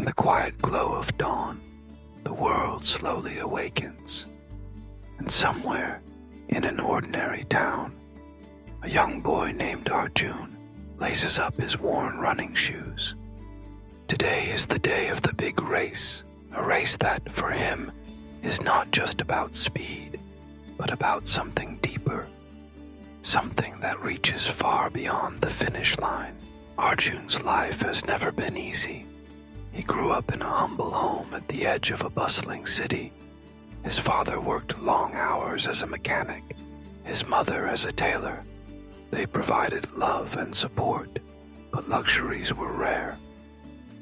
In the quiet glow of dawn, the world slowly awakens, and somewhere in an ordinary town, a young boy named Arjun laces up his worn running shoes. Today is the day of the big race, a race that, for him, is not just about speed, but about something deeper, something that reaches far beyond the finish line. Arjun's life has never been easy. He grew up in a humble home at the edge of a bustling city. His father worked long hours as a mechanic, his mother as a tailor. They provided love and support, but luxuries were rare.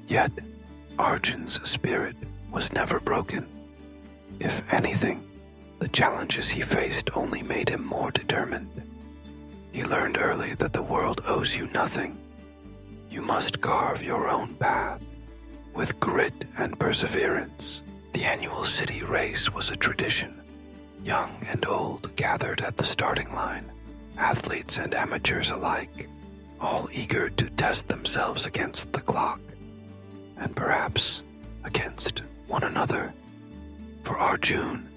Yet, Arjun's spirit was never broken. If anything, the challenges he faced only made him more determined. He learned early that the world owes you nothing. You must carve your own path. With grit and perseverance, the annual city race was a tradition. Young and old gathered at the starting line, athletes and amateurs alike, all eager to test themselves against the clock, and perhaps against one another. For Arjun,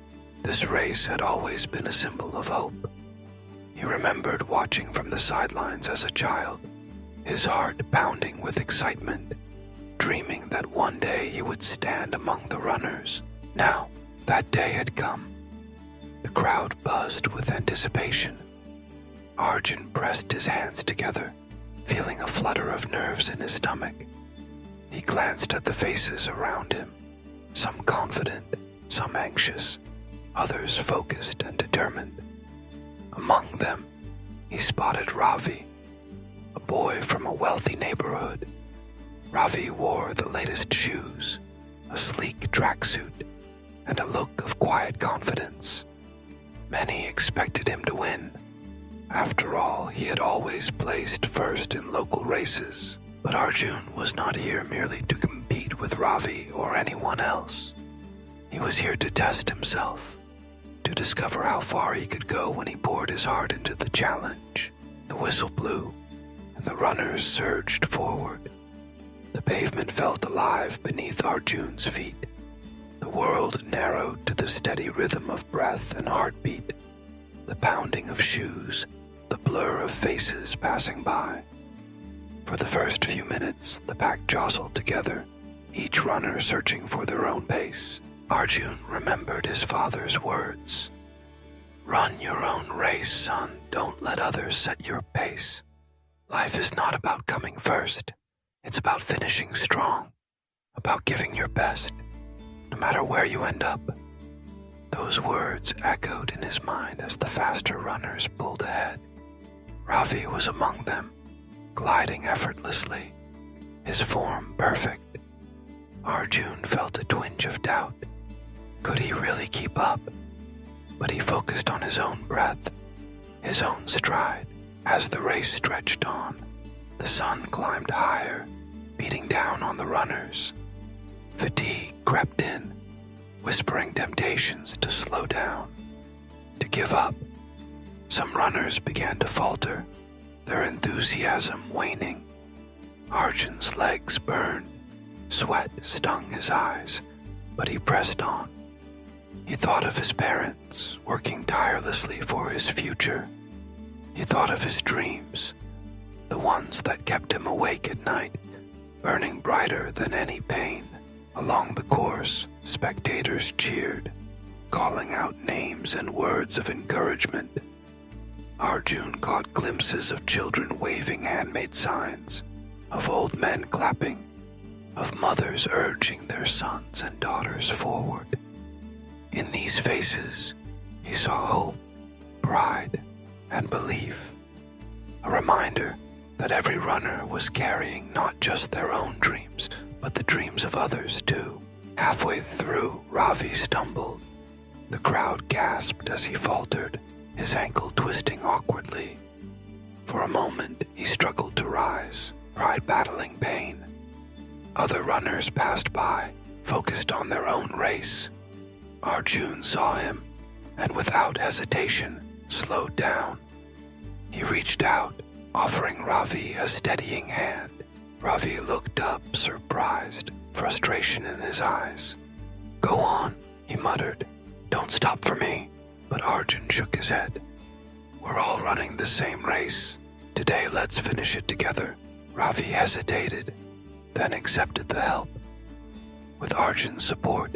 this race had always been a symbol of hope. He remembered watching from the sidelines as a child, his heart pounding with excitement, dreaming that one day he would stand among the runners. Now, that day had come. The crowd buzzed with anticipation. Arjun pressed his hands together, feeling a flutter of nerves in his stomach. He glanced at the faces around him, some confident, some anxious, others focused and determined. Among them, he spotted Ravi, a boy from a wealthy neighborhood. Ravi wore the latest shoes, a sleek tracksuit, and a look of quiet confidence. Many expected him to win. After all, he had always placed first in local races. But Arjun was not here merely to compete with Ravi or anyone else. He was here to test himself, to discover how far he could go when he poured his heart into the challenge. The whistle blew, and the runners surged forward. The pavement felt alive beneath Arjun's feet. The world narrowed to the steady rhythm of breath and heartbeat, the pounding of shoes, the blur of faces passing by. For the first few minutes, the pack jostled together, each runner searching for their own pace. Arjun remembered his father's words. "Run your own race, son. Don't let others set your pace. Life is not about coming first. It's about finishing strong, about giving your best, no matter where you end up." Those words echoed in his mind as the faster runners pulled ahead. Ravi was among them, gliding effortlessly, his form perfect. Arjun felt a twinge of doubt. Could he really keep up? But he focused on his own breath, his own stride. As the race stretched on, the sun climbed higher, beating down on the runners. Fatigue crept in, whispering temptations to slow down, to give up. Some runners began to falter, their enthusiasm waning. Arjun's legs burned, sweat stung his eyes, but he pressed on. He thought of his parents, working tirelessly for his future. He thought of his dreams, the ones that kept him awake at night, burning brighter than any pain. Along the course, spectators cheered, calling out names and words of encouragement. Arjun caught glimpses of children waving handmade signs, of old men clapping, of mothers urging their sons and daughters forward. In these faces, he saw hope, pride, and belief, a reminder that every runner was carrying not just their own dreams, but the dreams of others too. Halfway through, Ravi stumbled. The crowd gasped as he faltered, his ankle twisting awkwardly. For a moment, he struggled to rise, pride battling pain. Other runners passed by, focused on their own race. Arjun saw him, and without hesitation, slowed down. He reached out, offering Ravi a steadying hand. Ravi looked up, surprised, frustration in his eyes. "Go on," he muttered. "Don't stop for me." But Arjun shook his head. "We're all running the same race. Today, let's finish it together." Ravi hesitated, then accepted the help. With Arjun's support,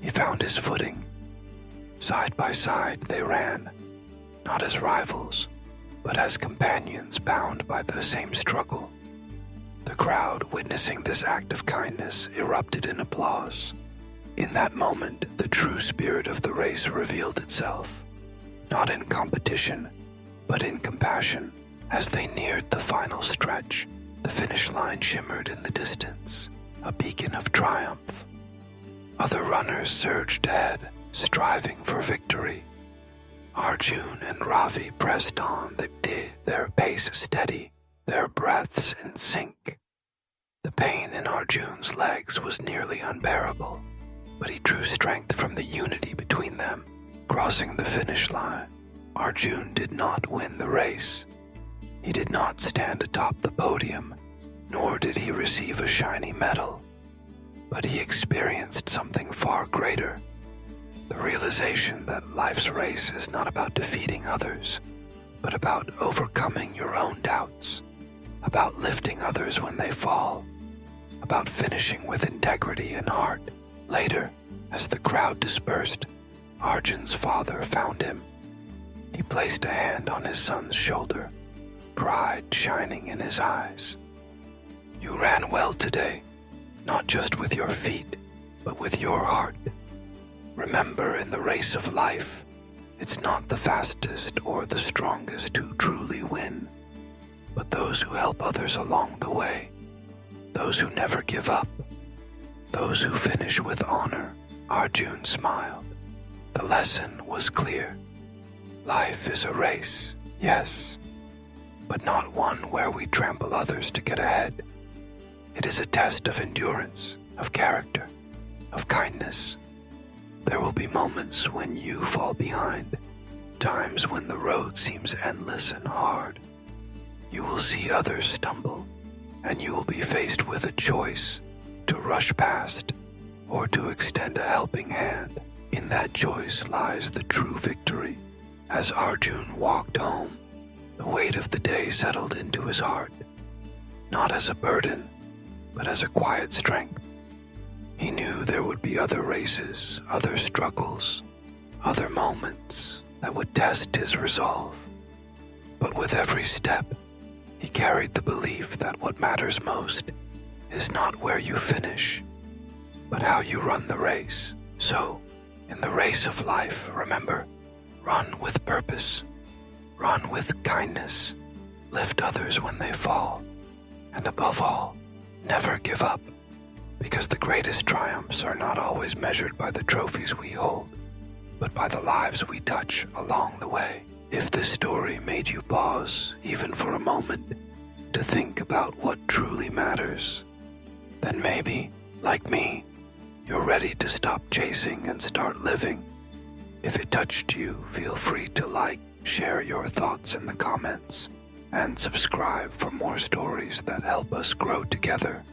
he found his footing. Side by side, they ran, not as rivals, but as companions bound by the same struggle. The crowd, witnessing this act of kindness, erupted in applause. In that moment, the true spirit of the race revealed itself, not in competition, but in compassion. As they neared the final stretch, the finish line shimmered in the distance, a beacon of triumph. Other runners surged ahead, striving for victory. Arjun and Ravi pressed on, their pace steady, their breaths in sync. The pain in Arjun's legs was nearly unbearable, but he drew strength from the unity between them. Crossing the finish line, Arjun did not win the race. He did not stand atop the podium, nor did he receive a shiny medal, but he experienced something far greater. The realization that life's race is not about defeating others, but about overcoming your own doubts, about lifting others when they fall, about finishing with integrity and heart. Later, as the crowd dispersed, Arjun's father found him. He placed a hand on his son's shoulder, pride shining in his eyes. "You ran well today, not just with your feet, but with your heart. Remember, in the race of life, it's not the fastest or the strongest who truly win, but those who help others along the way, those who never give up, those who finish with honor." Arjun smiled. The lesson was clear. Life is a race, yes, but not one where we trample others to get ahead. It is a test of endurance, of character, of kindness. There will be moments when you fall behind, times when the road seems endless and hard. You will see others stumble, and you will be faced with a choice to rush past or to extend a helping hand. In that choice lies the true victory. As Arjun walked home, the weight of the day settled into his heart, not as a burden, but as a quiet strength. He knew there would be other races, other struggles, other moments that would test his resolve. But with every step, he carried the belief that what matters most is not where you finish, but how you run the race. So, in the race of life, remember, run with purpose, run with kindness, lift others when they fall, and above all, never give up, because the greatest triumphs are not always measured by the trophies we hold, but by the lives we touch along the way. If this story made you pause, even for a moment, to think about what truly matters, then maybe, like me, you're ready to stop chasing and start living. If it touched you, feel free to like, share your thoughts in the comments, and subscribe for more stories that help us grow together.